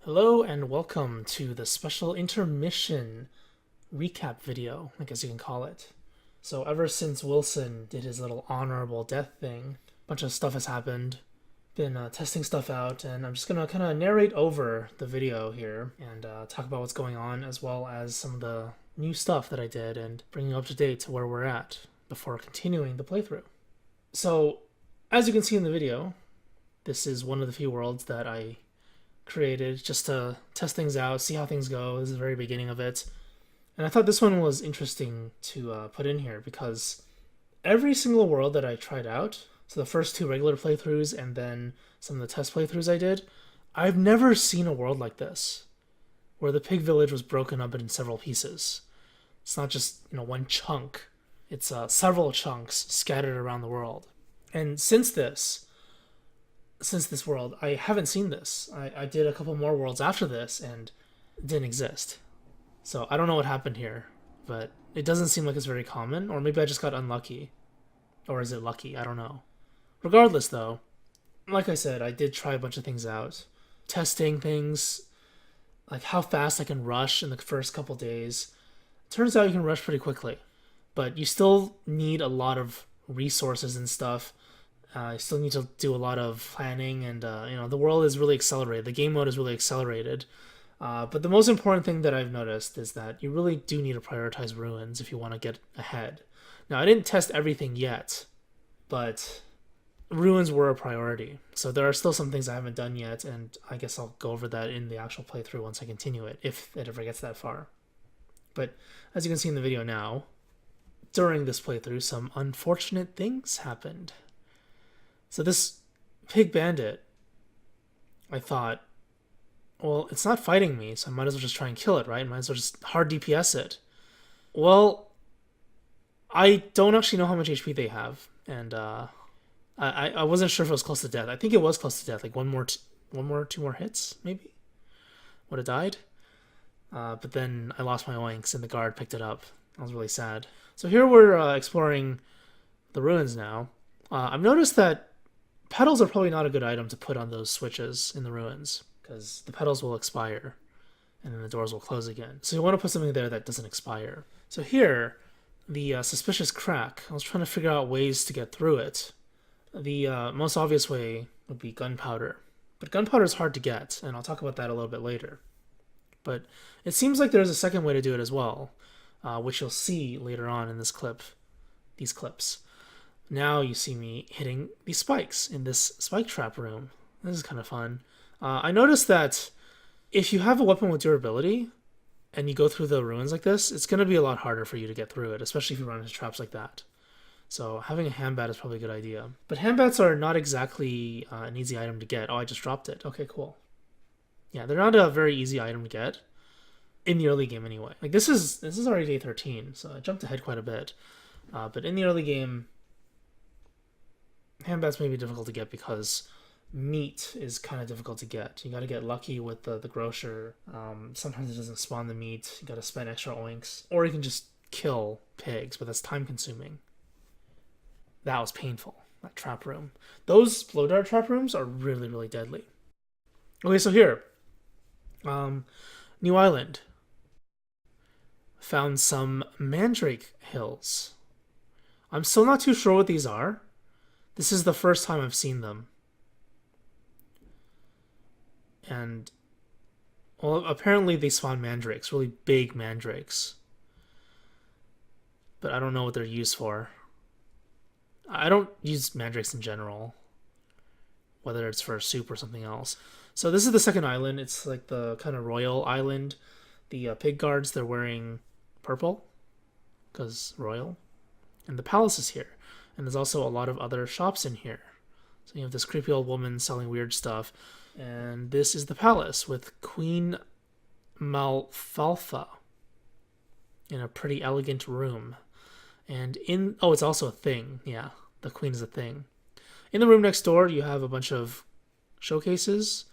Hello and welcome to the special intermission recap video, I guess you can call it. So ever since Wilson did his little honorable death thing, a bunch of stuff has happened. Been testing stuff out, and I'm just gonna kind of narrate over the video here and talk about what's going on, as well as some of the new stuff that I did and bring you up to date to where we're at before continuing the playthrough. So, as you can see in the video, this is one of the few worlds that I created just to test things out, see how things go. This is the very beginning of it. And I thought this one was interesting to put in here because every single world that I tried out, so the first two regular playthroughs and then some of the test playthroughs I did, I've never seen a world like this, where the pig village was broken up into several pieces. It's not just, one chunk. It's several chunks scattered around the world. And since this world, I haven't seen this. I did a couple more worlds after this and it didn't exist. So I don't know what happened here, but it doesn't seem like it's very common, or maybe I just got unlucky. Or is it lucky? I don't know. Regardless though, like I said, I did try a bunch of things out. Testing things, like how fast I can rush in the first couple days. Turns out you can rush pretty quickly, but you still need a lot of resources and stuff. You still need to do a lot of planning, and the world is really accelerated. The game mode is really accelerated. But the most important thing that I've noticed is that you really do need to prioritize ruins if you want to get ahead. Now, I didn't test everything yet, but ruins were a priority. So there are still some things I haven't done yet, and I guess I'll go over that in the actual playthrough once I continue it, if it ever gets that far. But as you can see in the video now, during this playthrough, some unfortunate things happened. So this pig bandit, I thought, well, it's not fighting me, so I might as well just try and kill it, right? Might as well just hard DPS it. Well, I don't actually know how much HP they have, and I wasn't sure if it was close to death. I think it was close to death, like two more hits, maybe? Would have died. But then I lost my oinks, and the guard picked it up. I was really sad. So here we're exploring the ruins now. I've noticed that petals are probably not a good item to put on those switches in the ruins, because the petals will expire and then the doors will close again. So you want to put something there that doesn't expire. So here, the suspicious crack, I was trying to figure out ways to get through it. The most obvious way would be gunpowder. But gunpowder is hard to get, and I'll talk about that a little bit later. But it seems like there's a second way to do it as well, which you'll see later on in these clips. Now you see me hitting these spikes in this spike trap room. This is kind of fun. I noticed that if you have a weapon with durability and you go through the ruins like this, it's going to be a lot harder for you to get through it, especially if you run into traps like that. So having a handbat is probably a good idea. But handbats are not exactly an easy item to get. Oh, I just dropped it. Okay, cool. Yeah, they're not a very easy item to get in the early game anyway. Like this is already day 13, so I jumped ahead quite a bit. But in the early game, handbats may be difficult to get because meat is kind of difficult to get. You got to get lucky with the grocer. Sometimes it doesn't spawn the meat. You got to spend extra oinks. Or you can just kill pigs, but that's time consuming. That was painful, that trap room. Those blow dart trap rooms are really, really deadly. Okay, so here. New Island. Found some mandrake hills. I'm still not too sure what these are. This is the first time I've seen them. And, well, apparently they spawn mandrakes, really big mandrakes. But I don't know what they're used for. I don't use mandrakes in general, whether it's for soup or something else. So this is the second island. It's like the kind of royal island. The pig guards, they're wearing purple, because royal. And the palace is here. And there's also a lot of other shops in here. So you have this creepy old woman selling weird stuff. And this is the palace with Queen Malfalfa in a pretty elegant room. And it's also a thing. Yeah, the queen is a thing. In the room next door, you have a bunch of showcases,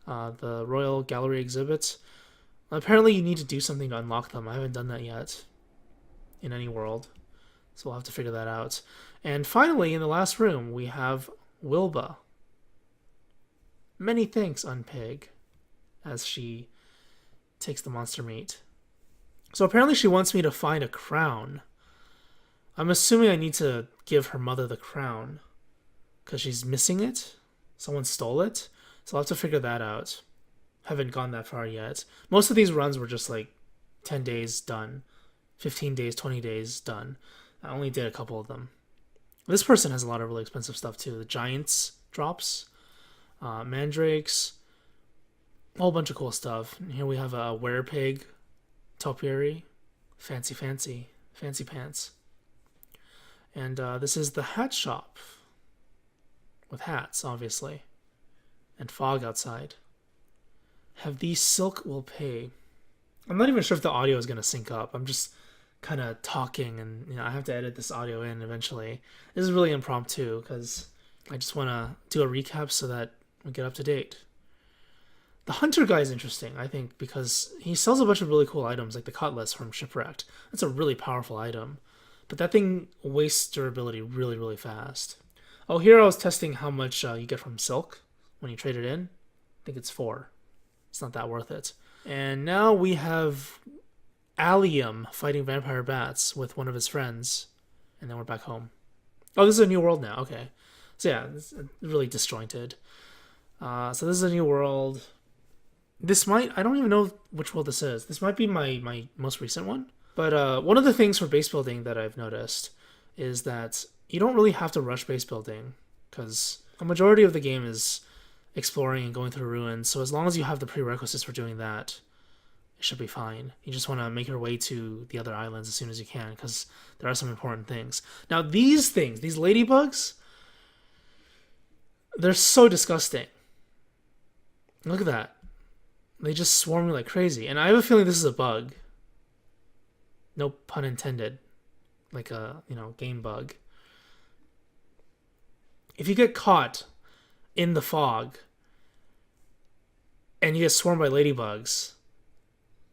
the Royal Gallery exhibits. Apparently you need to do something to unlock them. I haven't done that yet in any world. So we'll have to figure that out. And finally, in the last room, we have Wilba. Many thanks, Unpig. as she takes the monster meat. So apparently she wants me to find a crown. I'm assuming I need to give her mother the crown because she's missing it. Someone stole it. So I'll have to figure that out. Haven't gone that far yet. Most of these runs were just like 10 days done, 15 days, 20 days done. I only did a couple of them. This person has a lot of really expensive stuff too. The Giants drops, Mandrakes, a whole bunch of cool stuff. And here we have a Werepig topiary. Fancy pants. And this is the hat shop. With hats, obviously. And fog outside. Have these silk will pay. I'm not even sure if the audio is going to sync up. I'm just kind of talking, and I have to edit this audio in eventually. This is really impromptu because I just want to do a recap so that we get up to date. The hunter guy is interesting, I think, because he sells a bunch of really cool items, like the cutlass from Shipwrecked. That's a really powerful item, but that thing wastes durability really, really fast. Oh, here I was testing how much you get from silk when you trade it in. I think it's 4. It's not that worth it. And now we have Allium fighting vampire bats with one of his friends. And then we're back home. Oh, this is a new world now. Okay. So yeah, it's really disjointed. So this is a new world. This might... I don't even know which world this is. This might be my most recent one. But one of the things for base building that I've noticed is that you don't really have to rush base building. Because a majority of the game is exploring and going through ruins, so as long as you have the prerequisites for doing that, it should be fine. You just want to make your way to the other islands as soon as you can, because there are some important things. Now these things, these ladybugs, they're so disgusting. Look at that. They just swarm me like crazy, and I have a feeling this is a bug. No pun intended. Like a, game bug. If you get caught in the fog and you get swarmed by ladybugs,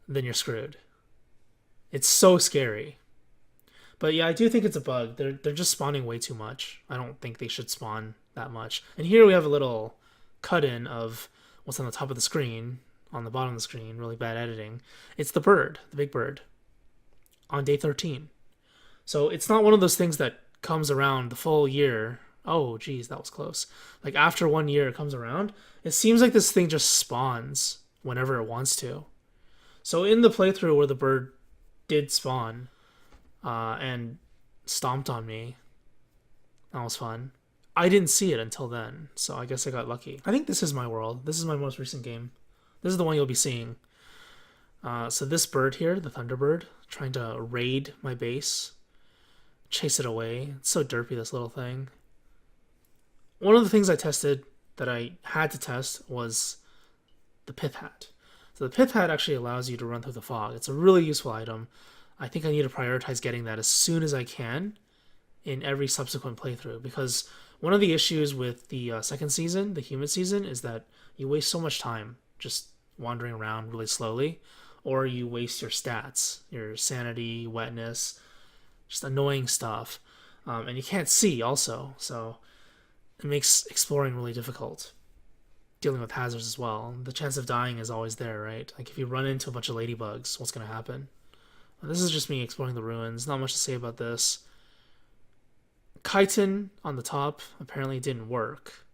then you're screwed. It's so scary. But yeah, I do think it's a bug. They're just spawning way too much. I don't think they should spawn that much. And here we have a little cut-in of what's on the top of the screen, on the bottom of the screen, really bad editing. It's the bird, the big bird, on day 13. So it's not one of those things that comes around the full year. Oh, geez, that was close. Like, after 1 year it comes around, it seems like this thing just spawns whenever it wants to. So in the playthrough where the bird did spawn and stomped on me, that was fun. I didn't see it until then, so I guess I got lucky. I think this is my world. This is my most recent game. This is the one you'll be seeing. So this bird here, the Thunderbird, trying to raid my base, chase it away. It's so derpy, this little thing. One of the things I tested that I had to test was the Pith Hat. So the Pith Hat actually allows you to run through the fog. It's a really useful item. I think I need to prioritize getting that as soon as I can in every subsequent playthrough, because one of the issues with the second season, the human season, is that you waste so much time just wandering around really slowly, or you waste your stats, your sanity, wetness, just annoying stuff. And you can't see also, so it makes exploring really difficult. Dealing with hazards as well. The chance of dying is always there, right? Like if you run into a bunch of ladybugs, what's going to happen? This is just me exploring the ruins. Not much to say about this. Chitin on the top apparently didn't work.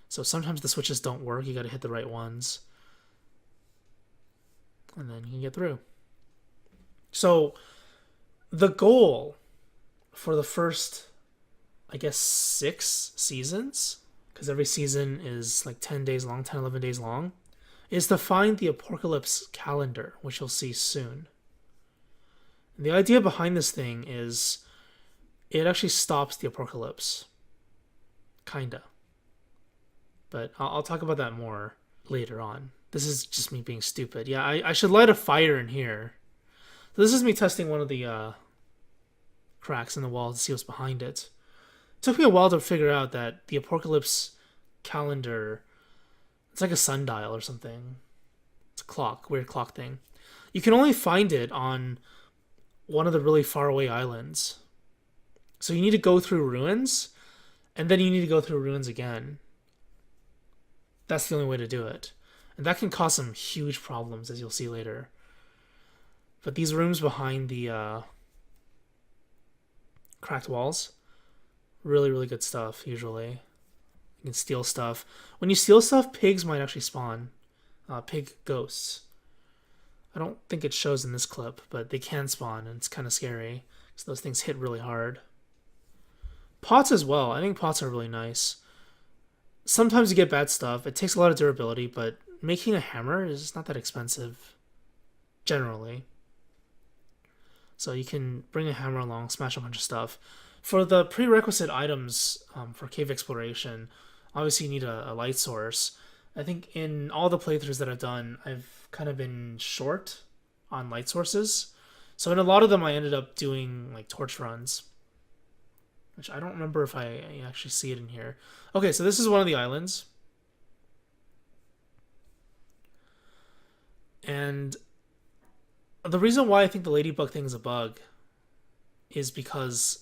So sometimes the switches don't work. You got to hit the right ones. And then you can get through. So the goal for the first, I guess, 6 seasons, because every season is like 10 days long, 10, 11 days long, is to find the Apocalypse calendar, which you'll see soon. And the idea behind this thing is it actually stops the apocalypse. Kinda. But I'll talk about that more later on. This is just me being stupid. Yeah, I should light a fire in here. So this is me testing one of the cracks in the wall to see what's behind it. It took me a while to figure out that the apocalypse calendar, it's like a sundial or something. It's a clock, weird clock thing. You can only find it on one of the really far away islands. So you need to go through ruins, and then you need to go through ruins again. That's the only way to do it. And that can cause some huge problems, as you'll see later. But these rooms behind the cracked walls, really, really good stuff, usually. You can steal stuff. When you steal stuff, pigs might actually spawn. Pig ghosts. I don't think it shows in this clip, but they can spawn, and it's kind of scary. So those things hit really hard. Pots as well. I think pots are really nice. Sometimes you get bad stuff. It takes a lot of durability, but making a hammer is not that expensive, generally. So you can bring a hammer along, smash a bunch of stuff. For the prerequisite items for cave exploration, obviously you need a light source. I think in all the playthroughs that I've done, I've kind of been short on light sources. So in a lot of them, I ended up doing like torch runs, which I don't remember if I actually see it in here. Okay, so this is one of the islands. And the reason why I think the ladybug thing is a bug is because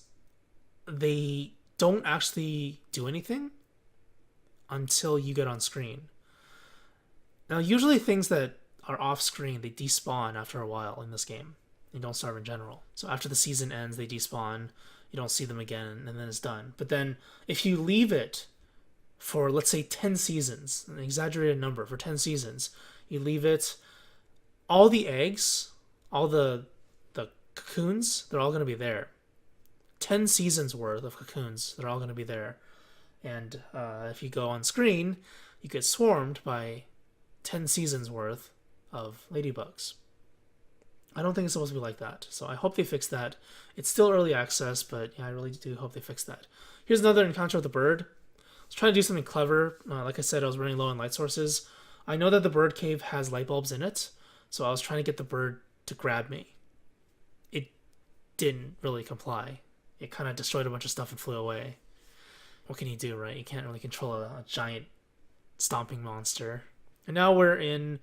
they don't actually do anything until you get on screen. Now, usually things that are off screen, they despawn after a while in this game. They don't starve in general. So after the season ends, they despawn. You don't see them again, and then it's done. But then if you leave it for, let's say, 10 seasons, an exaggerated number, for 10 seasons, you leave it, all the eggs, all the cocoons, they're all going to be there. 10 seasons worth of cocoons, they're all going to be there. And if you go on screen, you get swarmed by 10 seasons worth of ladybugs. I don't think it's supposed to be like that, so I hope they fix that. It's still early access, but yeah, I really do hope they fix that. Here's another encounter with the bird. I was trying to do something clever. Like I said, I was running low on light sources. I know that the bird cave has light bulbs in it, so I was trying to get the bird to grab me. It didn't really comply. It kind of destroyed a bunch of stuff and flew away. What can you do, right? You can't really control a giant stomping monster. And now we're in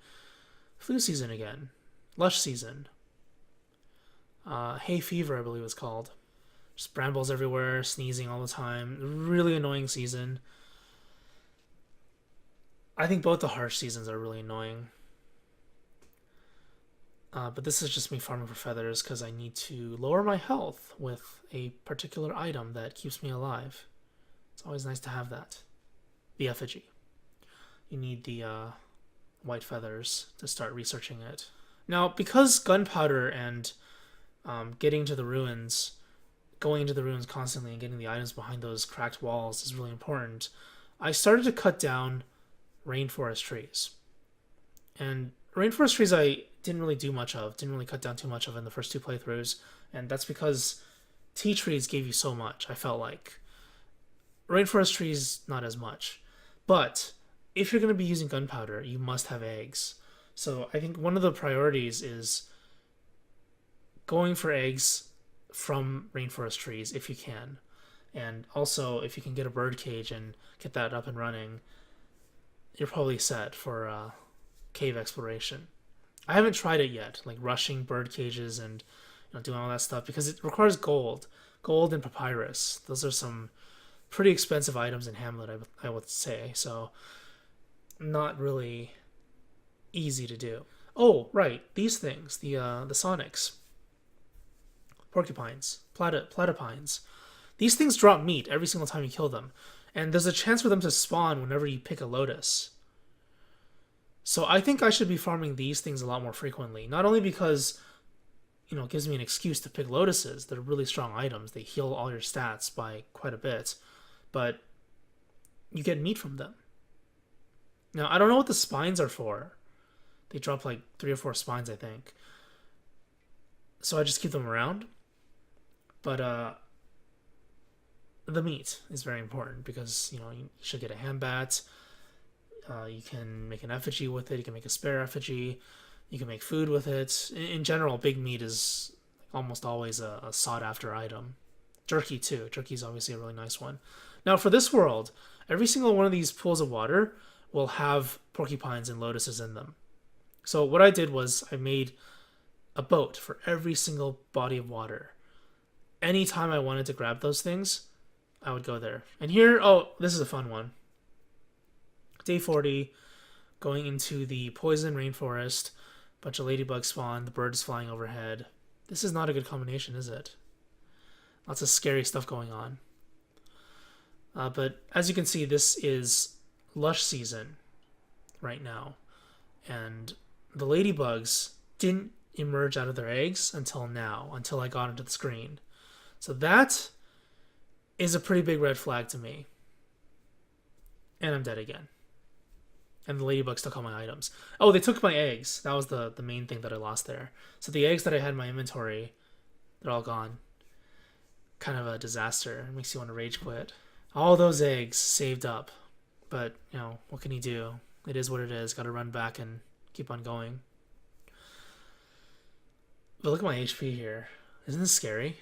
flu season again. Lush season. Hay fever, I believe it's called. Just brambles everywhere, sneezing all the time. Really annoying season. I think both the harsh seasons are really annoying. But this is just me farming for feathers because I need to lower my health with a particular item that keeps me alive. It's always nice to have that. The effigy. You need the white feathers to start researching it. Now, because gunpowder and going into the ruins constantly and getting the items behind those cracked walls is really important, I started to cut down rainforest trees. And rainforest trees I didn't really do much of, didn't really cut down too much of in the first two playthroughs, and that's because tea trees gave you so much, I felt like. Rainforest trees, not as much. But if you're going to be using gunpowder, you must have eggs. So I think one of the priorities is going for eggs from rainforest trees if you can. And also, if you can get a bird cage and get that up and running, you're probably set for cave exploration. I haven't tried it yet, like rushing bird cages and doing all that stuff, because it requires gold and papyrus. Those are some pretty expensive items in Hamlet, I would say. So not really easy to do. Oh, right, these things, the sonics, porcupines, platypines. These things drop meat every single time you kill them, and there's a chance for them to spawn whenever you pick a lotus. So I think I should be farming these things a lot more frequently. Not only because, it gives me an excuse to pick lotuses. They're really strong items. They heal all your stats by quite a bit. But you get meat from them. Now, I don't know what the spines are for. They drop like 3 or 4 spines, I think. So I just keep them around. But the meat is very important because, you should get a hambat. You can make an effigy with it. You can make a spare effigy. You can make food with it. In general, big meat is almost always a sought-after item. Jerky, too. Jerky is obviously a really nice one. Now, for this world, every single one of these pools of water will have porcupines and lotuses in them. So what I did was I made a boat for every single body of water. Anytime I wanted to grab those things, I would go there. And here, this is a fun one. Day 40, going into the poison rainforest, bunch of ladybugs spawn, the birds flying overhead. This is not a good combination, is it? Lots of scary stuff going on. But as you can see, this is lush season right now. And the ladybugs didn't emerge out of their eggs until now, until I got into the screen. So that is a pretty big red flag to me. And I'm dead again. And the ladybugs took all my items. Oh, they took my eggs. That was the main thing that I lost there. So the eggs that I had in my inventory, they're all gone. Kind of a disaster. It makes you want to rage quit. All those eggs saved up. But, you know, what can you do? It is what it is. Got to run back and keep on going. But look at my HP here. Isn't this scary?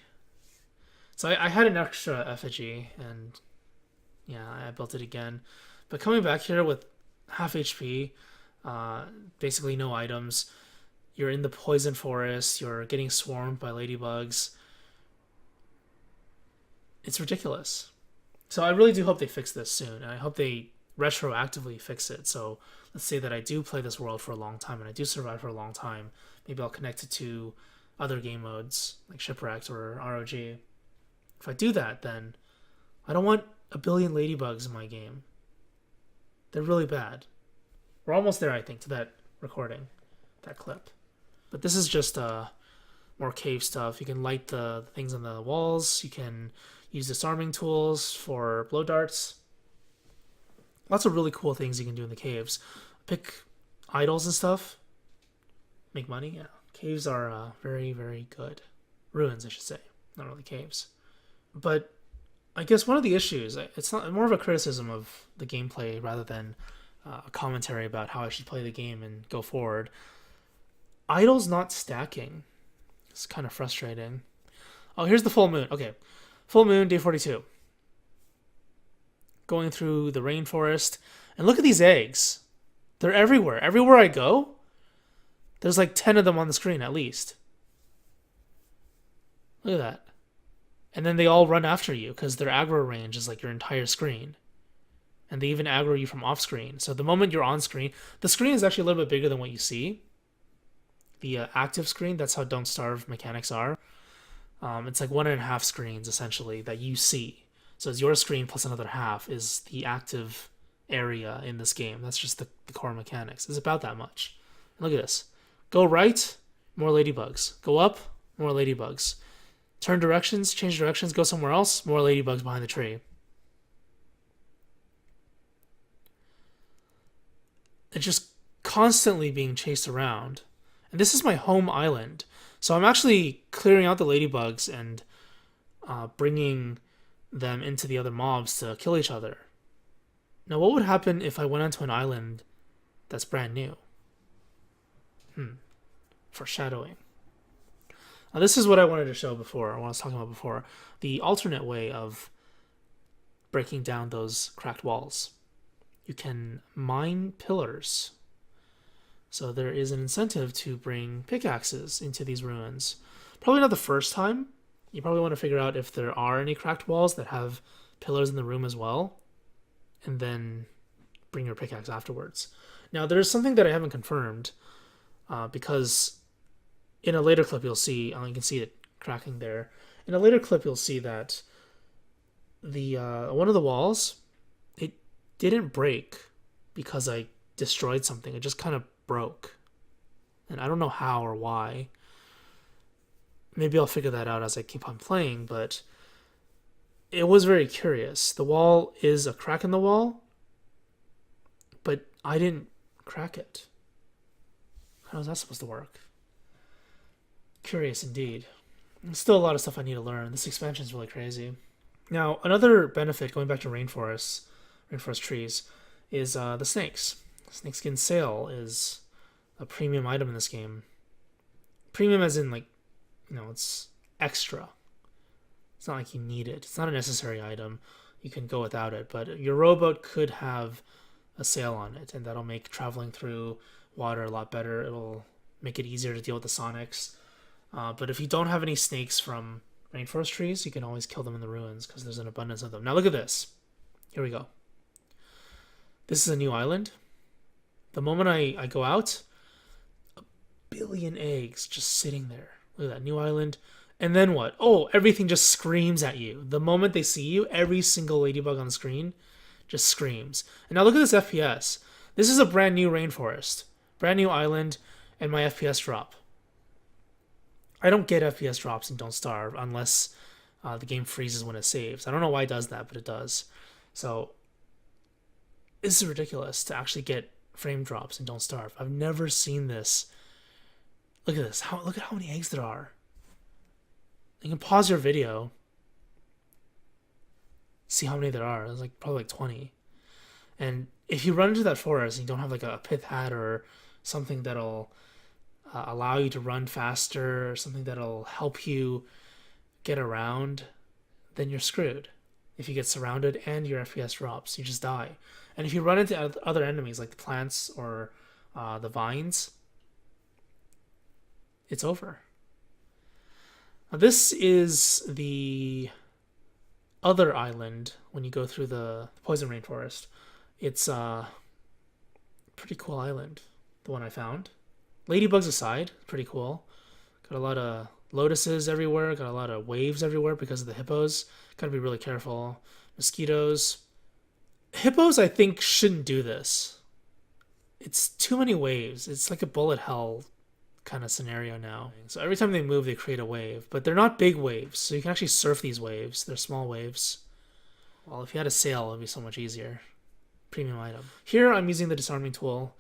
So I had an extra effigy, and yeah, I built it again. But coming back here with half HP, basically no items, you're in the poison forest, you're getting swarmed by ladybugs. It's ridiculous. So I really do hope they fix this soon, and I hope they retroactively fix it. So let's say that I do play this world for a long time, and I do survive for a long time. Maybe I'll connect it to other game modes, like Shipwrecked or ROG. If I do that, then I don't want a billion ladybugs in my game. They're really bad. We're almost there, I think, to that recording, that clip. But this is just more cave stuff. You can light the things on the walls. You can use disarming tools for blow darts. Lots of really cool things you can do in the caves. Pick idols and stuff. Make money, yeah. Caves are very, very good. Ruins, I should say. Not really caves. But I guess one of the issues, it's not more of a criticism of the gameplay rather than a commentary about how I should play the game and go forward. Idols not stacking. It's kind of frustrating. Oh, here's the full moon. Okay. Full moon, day 42. Going through the rainforest. And look at these eggs. They're everywhere. Everywhere I go, there's like 10 of them on the screen at least. Look at that. And then they all run after you because their aggro range is like your entire screen. And they even aggro you from off screen. So the moment you're on screen, the screen is actually a little bit bigger than what you see. The active screen, that's how Don't Starve mechanics are. It's like 1.5 screens essentially that you see. So it's your screen plus another half is the active area in this game. That's just the core mechanics. It's about that much. Look at this. Go right, more ladybugs. Go up, more ladybugs. Turn directions, change directions, go somewhere else, more ladybugs behind the tree. It's just constantly being chased around. And this is my home island. So I'm actually clearing out the ladybugs and bringing them into the other mobs to kill each other. Now, what would happen if I went onto an island that's brand new? Foreshadowing. Now, this is what I wanted to show before, what I was talking about before. The alternate way of breaking down those cracked walls. You can mine pillars. So there is an incentive to bring pickaxes into these ruins. Probably not the first time. You probably want to figure out if there are any cracked walls that have pillars in the room as well. And then bring your pickaxe afterwards. Now, there's something that I haven't confirmed. Because in a later clip you'll see, you can see it cracking there. In a later clip you'll see that the one of the walls, it didn't break because I destroyed something. It just kind of broke. And I don't know how or why. Maybe I'll figure that out as I keep on playing, but it was very curious. The wall is a crack in the wall, but I didn't crack it. How is that supposed to work? Curious indeed. There's still a lot of stuff I need to learn. This expansion is really crazy. Now, another benefit, going back to rainforest trees, is the snakes. Snakeskin sail is a premium item in this game. Premium as in, like, it's extra. It's not like you need it. It's not a necessary item. You can go without it. But your rowboat could have a sail on it, and that'll make traveling through water a lot better. It'll make it easier to deal with the sonics. But if you don't have any snakes from rainforest trees, you can always kill them in the ruins because there's an abundance of them. Now look at this. Here we go. This is a new island. The moment I go out, billion eggs just sitting there. Look at that new island. And then what? Oh, everything just screams at you. The moment they see you, every single ladybug on the screen just screams. And now look at this FPS. This is a brand new rainforest, brand new island, and my FPS drop. I don't get FPS drops in Don't Starve unless the game freezes when it saves. I don't know why it does that, but it does. So this is ridiculous to actually get frame drops in Don't Starve. I've never seen this. Look at this. Look at how many eggs there are. You can pause your video. See how many there are. There's like probably like 20. And if you run into that forest and you don't have like a pith hat or something that'll allow you to run faster or something that'll help you get around, then you're screwed. If you get surrounded and your FPS drops, you just die. And if you run into other enemies like the plants or the vines, it's over. Now, this is the other island when you go through the poison rainforest. It's a pretty cool island, the one I found. Ladybugs aside, pretty cool. Got a lot of lotuses everywhere, got a lot of waves everywhere because of the hippos. Gotta be really careful. Mosquitoes. Hippos, I think, shouldn't do this. It's too many waves. It's like a bullet hell kind of scenario now. So every time they move, they create a wave. But they're not big waves, so you can actually surf these waves. They're small waves. Well, if you had a sail, it would be so much easier. Premium item. Here, I'm using the disarming tool.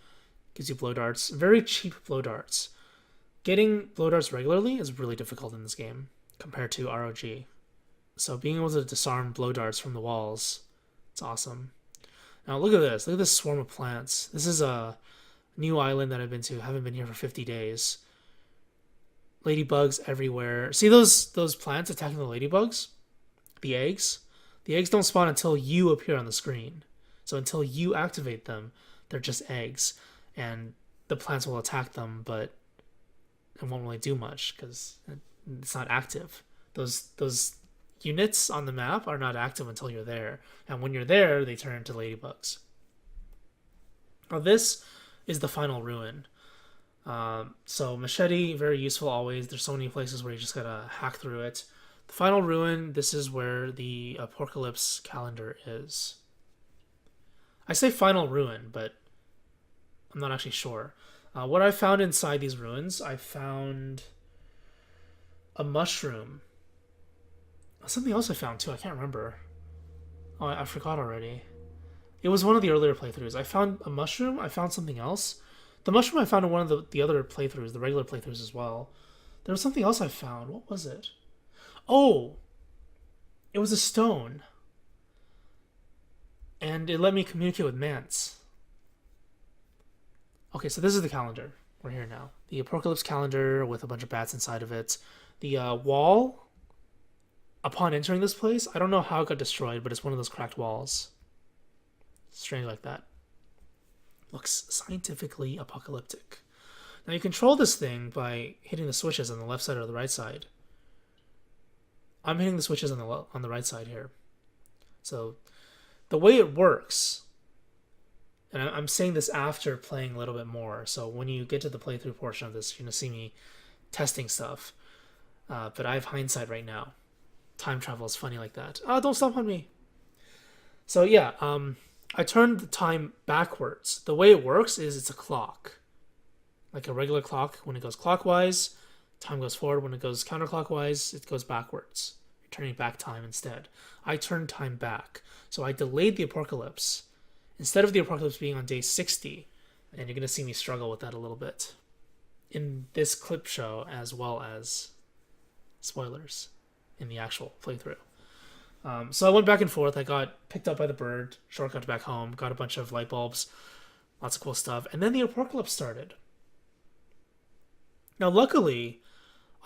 Gives you blow darts. Very cheap blow darts. Getting blow darts regularly is really difficult in this game compared to ROG. So being able to disarm blow darts from the walls, it's awesome. Now look at this. Look at this swarm of plants. This is a new island that I've been to. I haven't been here for 50 days. Ladybugs everywhere. See those plants attacking the ladybugs? The eggs? The eggs don't spawn until you appear on the screen. So until you activate them, they're just eggs. And the plants will attack them, but it won't really do much because it's not active. Those units on the map are not active until you're there. And when you're there, they turn into ladybugs. Now this is the final ruin. So machete, very useful always. There's so many places where you just gotta hack through it. The final ruin, this is where the apocalypse calendar is. I say final ruin, but I'm not actually sure. What I found inside these ruins, I found a mushroom. Something else I found too, I can't remember. Oh, I forgot already. It was one of the earlier playthroughs. I found a mushroom, I found something else. The mushroom I found in one of the other playthroughs, the regular playthroughs as well. There was something else I found. What was it? Oh! It was a stone. And it let me communicate with Mance. Okay, so this is the calendar. We're here now. The apocalypse calendar with a bunch of bats inside of it. The wall, upon entering this place, I don't know how it got destroyed, but it's one of those cracked walls. Strange like that. Looks scientifically apocalyptic. Now you control this thing by hitting the switches on the left side or the right side. I'm hitting the switches on the right side here. So the way it works, and I'm saying this after playing a little bit more, so when you get to the playthrough portion of this, you're going to see me testing stuff. But I have hindsight right now. Time travel is funny like that. Oh, don't stop on me. So yeah, I turned the time backwards. The way it works is it's a clock. Like a regular clock, when it goes clockwise, time goes forward. When it goes counterclockwise, it goes backwards. You're turning back time instead. I turned time back. So I delayed the apocalypse. Instead of the apocalypse being on day 60, and you're going to see me struggle with that a little bit in this clip show, as well as spoilers in the actual playthrough. So I went back and forth. I got picked up by the bird, shortcut back home, got a bunch of light bulbs, lots of cool stuff, and then the apocalypse started. Now, luckily,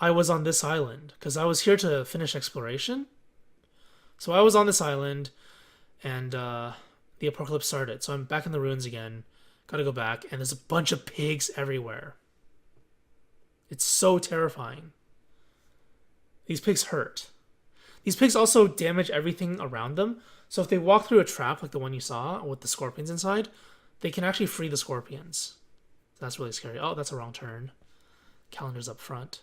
I was on this island, because I was here to finish exploration. So I was on this island, and the apocalypse started. So I'm back in the ruins again, gotta go back, and there's a bunch of pigs everywhere. It's so terrifying. These pigs hurt. These pigs also damage everything around them. So if they walk through a trap like the one you saw with the scorpions inside, They can actually free the scorpions. That's really scary. Oh, that's a wrong turn. Calendar's up front.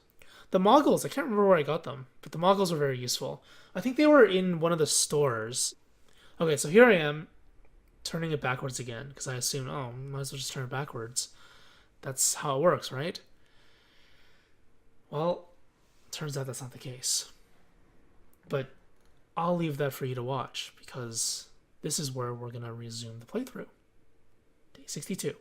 The Moggles, I can't remember where I got them, but the Moggles were very useful. I think they were in one of the stores. Okay, so here I am, turning it backwards again, because I assumed, oh, might as well just turn it backwards. That's how it works, right? Well, turns out that's not the case. But I'll leave that for you to watch, because this is where we're going to resume the playthrough. Day 62.